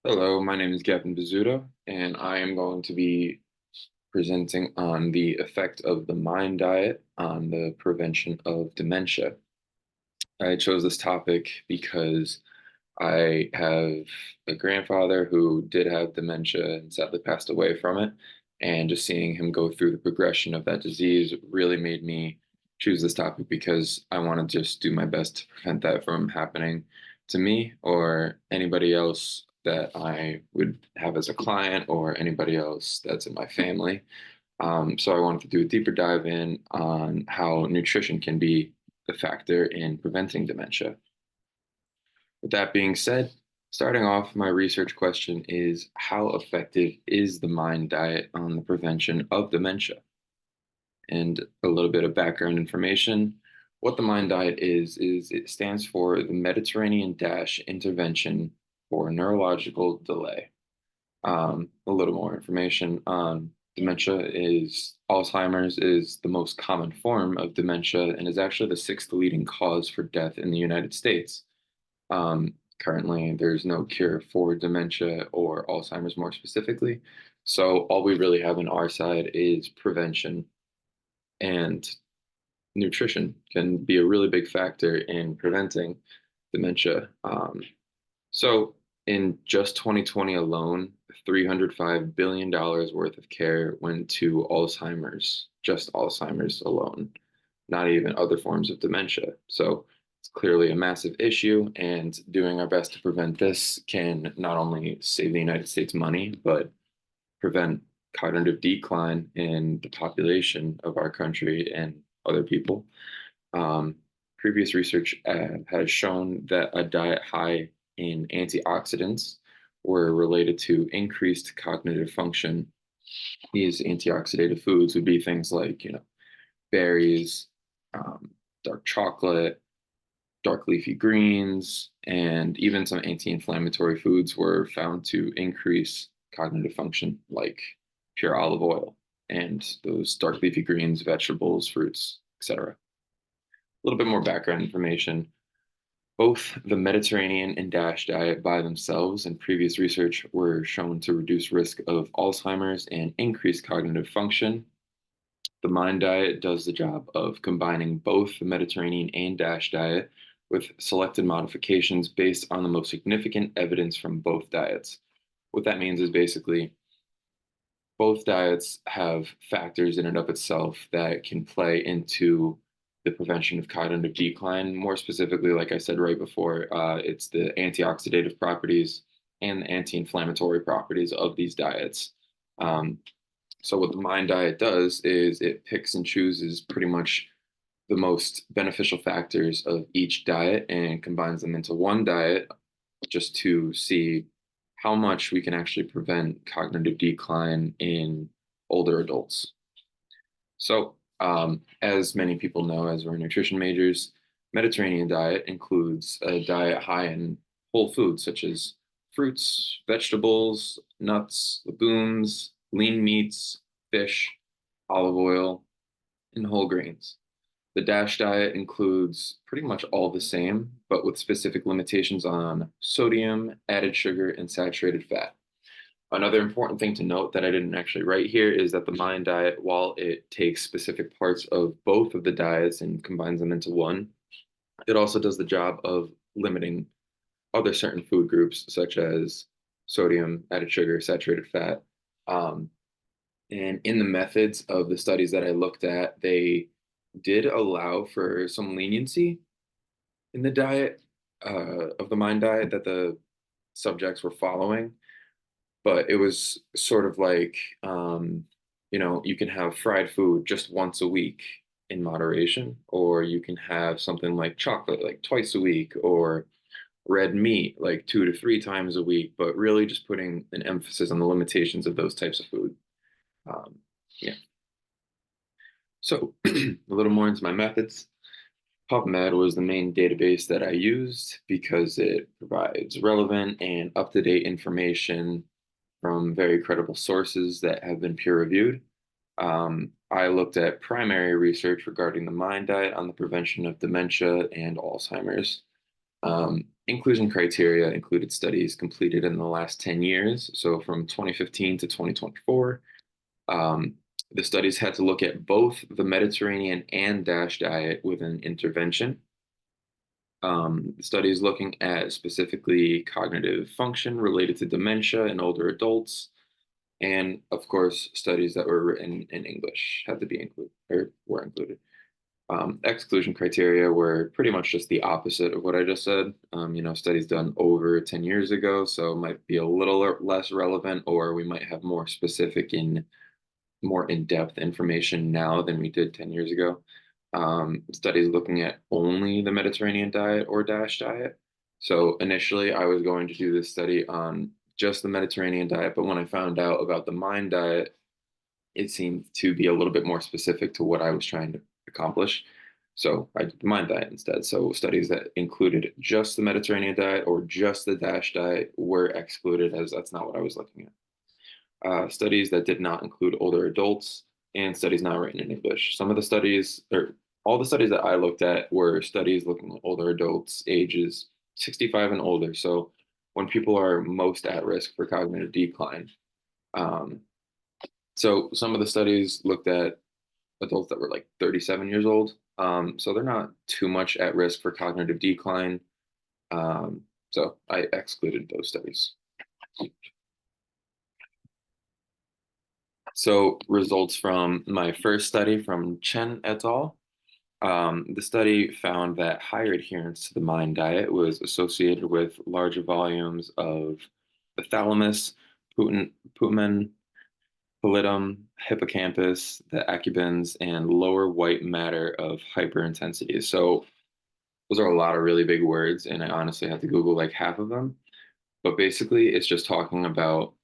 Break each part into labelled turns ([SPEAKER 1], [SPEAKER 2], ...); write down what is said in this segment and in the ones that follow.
[SPEAKER 1] Hello, my name is Gavin Bizzuto, and I am going to be presenting on the effect of the mind diet on the prevention of dementia. I chose this topic because I have a grandfather who did have dementia and sadly passed away from it. And just seeing him go through the progression of that disease really made me choose this topic because I want to just do my best to prevent that from happening to me or anybody else that I would have as a client or anybody else that's in my family. So I wanted to do a deeper dive in on how nutrition can be a factor in preventing dementia. With that being said, starting off, my research question is how effective is the mind diet on the prevention of dementia? And a little bit of background information. What the mind diet is it stands for the Mediterranean Dash Intervention for Neurological Delay. A little more information on dementia is Alzheimer's is the most common form of dementia and is actually the sixth leading cause for death in the United States. Currently, there's no cure for dementia or Alzheimer's more specifically. So all we really have on our side is prevention, and nutrition can be a really big factor in preventing dementia. So in just 2020 alone, $305 billion worth of care went to Alzheimer's, just Alzheimer's alone, not even other forms of dementia. So it's clearly a massive issue, and doing our best to prevent this can not only save the United States money, but prevent cognitive decline in the population of our country and other people. Um, Previous research has shown that a diet high in antioxidants were related to increased cognitive function. These antioxidative foods would be things like, berries, um, dark chocolate, dark leafy greens, and even some anti-inflammatory foods were found to increase cognitive function, like pure olive oil and those dark leafy greens, vegetables, fruits, etc. A little bit more background information. Both the Mediterranean and DASH diet by themselves and previous research were shown to reduce risk of Alzheimer's and increase cognitive function. The Mind diet does the job of combining both the Mediterranean and DASH diet with selected modifications based on the most significant evidence from both diets. What that means is basically both diets have factors in and of itself that can play into the prevention of cognitive decline. More specifically, like I said right before, it's the antioxidative properties and the anti-inflammatory properties of these diets. Um, so what the Mind diet does is it picks and chooses pretty much the most beneficial factors of each diet and combines them into one diet just to see how much we can actually prevent cognitive decline in older adults. So, as many people know, as we're nutrition majors, Mediterranean diet includes a diet high in whole foods such as fruits, vegetables, nuts, legumes, lean meats, fish, olive oil, and whole grains. The DASH diet includes pretty much all the same, but with specific limitations on sodium, added sugar, and saturated fat. Another important thing to note that I didn't actually write here is that the Mind diet, while it takes specific parts of both of the diets and combines them into one, it also does the job of limiting other certain food groups, such as sodium, added sugar, saturated fat. Um, and in the methods of the studies that I looked at, they did allow for some leniency in the diet of the Mind diet that the subjects were following, but it was sort of like, you can have fried food just once a week in moderation, or you can have something like chocolate like twice a week, or red meat like 2 to 3 times a week, but really just putting an emphasis on the limitations of those types of food. Um, yeah. So a little more into my methods. PubMed was the main database that I used because it provides relevant and up-to-date information from very credible sources that have been peer reviewed. I looked at primary research regarding the Mind diet on the prevention of dementia and Alzheimer's. Inclusion criteria included studies completed in the last 10 years, so from 2015 to 2024. Um, the studies had to look at both the Mediterranean and DASH diet with an intervention. The studies looking at specifically cognitive function related to dementia in older adults, and of course, studies that were written in English had to be included or were included. Exclusion criteria were pretty much just the opposite of what I just said. Studies done over 10 years ago, so might be a little less relevant, or we might have more specific and more in-depth information now than we did 10 years ago. Studies looking at only the Mediterranean diet or DASH diet. So initially, I was going to do this study on just the Mediterranean diet, but when I found out about the MIND diet, it seemed to be a little bit more specific to what I was trying to accomplish. So I did the MIND diet instead. So studies that included just the Mediterranean diet or just the DASH diet were excluded, as that's not what I was looking at. Studies that did not include older adults and studies not written in English. Some of the studies, or all the studies that I looked at, were studies looking at older adults, ages 65 and older. So when people are most at risk for cognitive decline. Um, so some of the studies looked at adults that were like 37 years old. So they're not too much at risk for cognitive decline. So I excluded those studies. So results from my first study from Chen et al. The study found that higher adherence to the MIND diet was associated with larger volumes of the thalamus, putamen, pallidum, hippocampus, the accumbens, and lower white matter of hyperintensity. So those are a lot of really big words, and I honestly had to Google like half of them. But basically, it's just talking about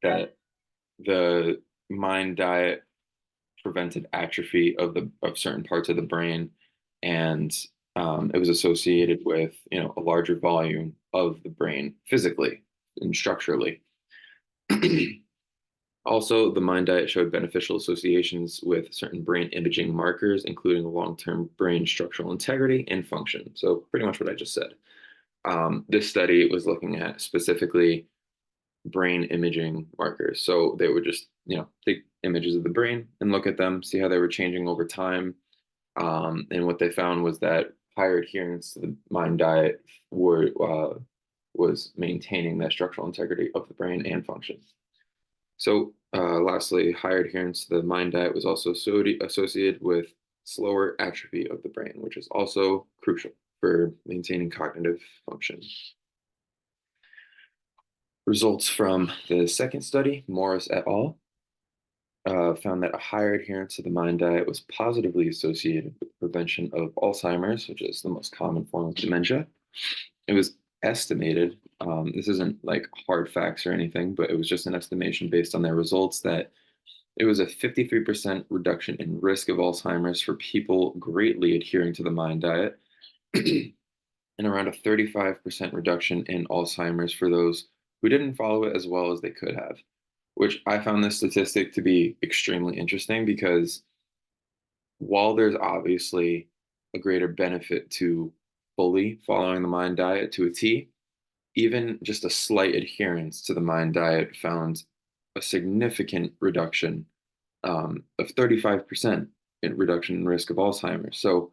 [SPEAKER 1] that the MIND diet prevented atrophy of certain parts of the brain, and it was associated with a larger volume of the brain physically and structurally. Also, the MIND diet showed beneficial associations with certain brain imaging markers, including long-term brain structural integrity and function. So pretty much what I just said. This study was looking at specifically brain imaging markers. So they would just, take images of the brain and look at them, see how they were changing over time. And what they found was that higher adherence to the MIND diet was maintaining that structural integrity of the brain and function. So, lastly, higher adherence to the MIND diet was also associated with slower atrophy of the brain, which is also crucial for maintaining cognitive function. Results from the second study, Morris et al., found that a higher adherence to the MIND diet was positively associated with the prevention of Alzheimer's, which is the most common form of dementia. It was estimated, this isn't like hard facts or anything, but it was just an estimation based on their results that it was a 53% reduction in risk of Alzheimer's for people greatly adhering to the MIND diet, and around a 35% reduction in Alzheimer's for those who didn't follow it as well as they could have, which I found this statistic to be extremely interesting because while there's obviously a greater benefit to fully following the MIND diet to a T, even just a slight adherence to the MIND diet found a significant reduction of 35% in reduction in risk of Alzheimer's. So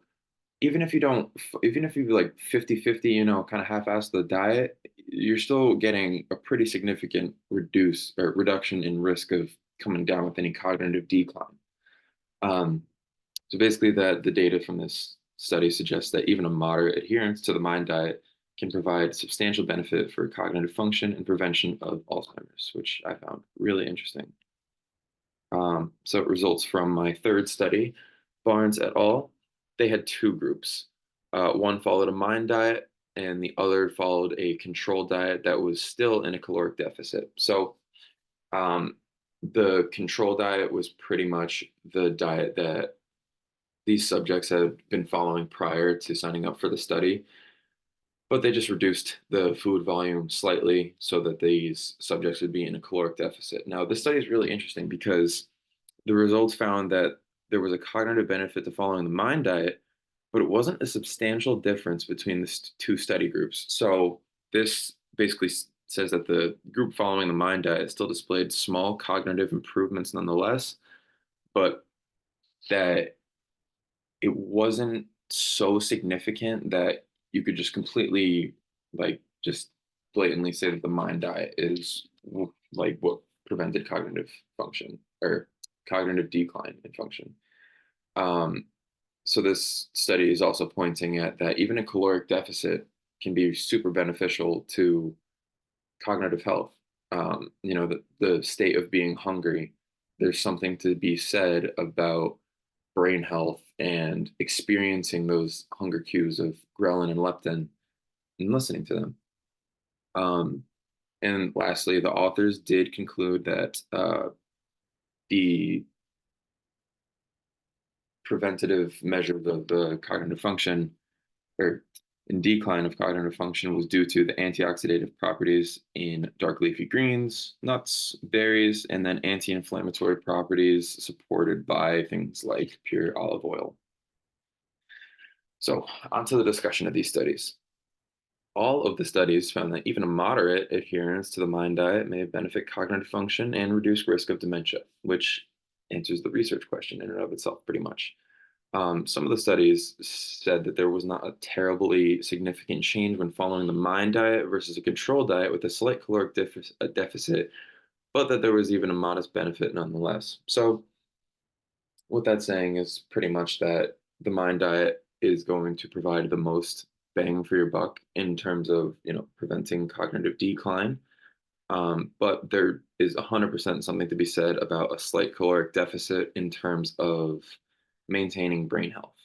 [SPEAKER 1] even if you don't, even if you like 50-50, kind of half-ass the diet, you're still getting a pretty significant reduction in risk of coming down with any cognitive decline. Um, so basically that the data from this study suggests that even a moderate adherence to the MIND diet can provide substantial benefit for cognitive function and prevention of Alzheimer's, which I found really interesting. So it results from my third study, Barnes et al. They had two groups. One followed a MIND diet, and the other followed a control diet that was still in a caloric deficit. So um, the control diet was pretty much the diet that these subjects had been following prior to signing up for the study, but they just reduced the food volume slightly so that these subjects would be in a caloric deficit. Now, this study is really interesting because the results found that there was a cognitive benefit to following the MIND diet, but it wasn't a substantial difference between the two study groups. So this basically says that the group following the mind diet still displayed small cognitive improvements nonetheless, but that it wasn't so significant that you could just completely just blatantly say that the mind diet is like what prevented cognitive function or cognitive decline in function. Um, so this study is also pointing at that even a caloric deficit can be super beneficial to cognitive health. The state of being hungry, there's something to be said about brain health and experiencing those hunger cues of ghrelin and leptin and listening to them. Um, and lastly, the authors did conclude that the preventative measures of the cognitive function or in decline of cognitive function was due to the antioxidative properties in dark leafy greens, nuts, berries, and then anti-inflammatory properties supported by things like pure olive oil. So, onto the discussion of these studies. All of the studies found that even a moderate adherence to the mind diet may benefit cognitive function and reduce risk of dementia, which answers the research question in and of itself pretty much. Some of the studies said that there was not a terribly significant change when following the mind diet versus a control diet with a slight caloric deficit, but that there was even a modest benefit nonetheless. So, what that's saying is pretty much that the mind diet is going to provide the most bang for your buck in terms of preventing cognitive decline. But there is 100% something to be said about a slight caloric deficit in terms of maintaining brain health.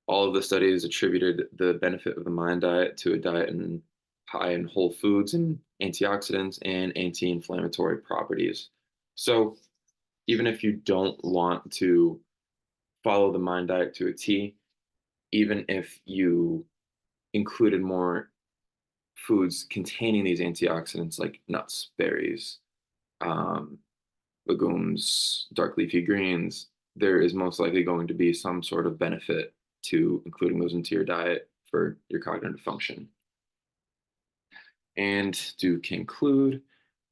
[SPEAKER 1] All of the studies attributed the benefit of the mind diet to a diet high in whole foods and antioxidants and anti-inflammatory properties. So even if you don't want to follow the mind diet to a T, even if you included more foods containing these antioxidants like nuts, berries, um, legumes, dark leafy greens, there is most likely going to be some sort of benefit to including those into your diet for your cognitive function. And to conclude,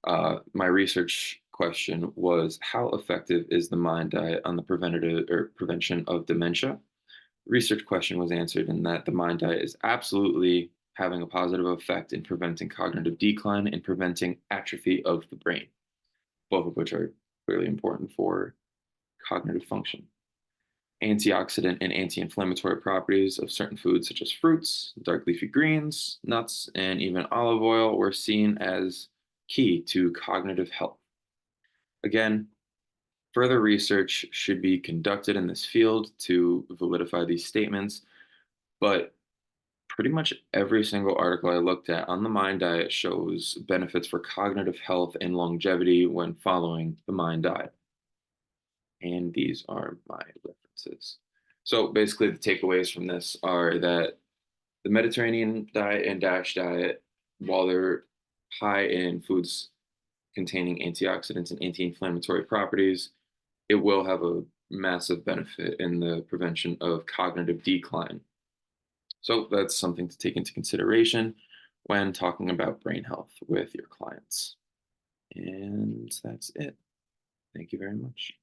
[SPEAKER 1] my research question was how effective is the mind diet on the preventative or prevention of dementia? Research question was answered in that the mind diet is absolutely having a positive effect in preventing cognitive decline and preventing atrophy of the brain, both of which are clearly important for cognitive function. Antioxidant and anti-inflammatory properties of certain foods such as fruits, dark leafy greens, nuts, and even olive oil were seen as key to cognitive health. Again, further research should be conducted in this field to validify these statements, but pretty much every single article I looked at on the mind diet shows benefits for cognitive health and longevity when following the mind diet. And these are my references. So basically, the takeaways from this are that the Mediterranean diet and DASH diet, while they're high in foods containing antioxidants and anti-inflammatory properties, it will have a massive benefit in the prevention of cognitive decline. So that's something to take into consideration when talking about brain health with your clients. And that's it. Thank you very much.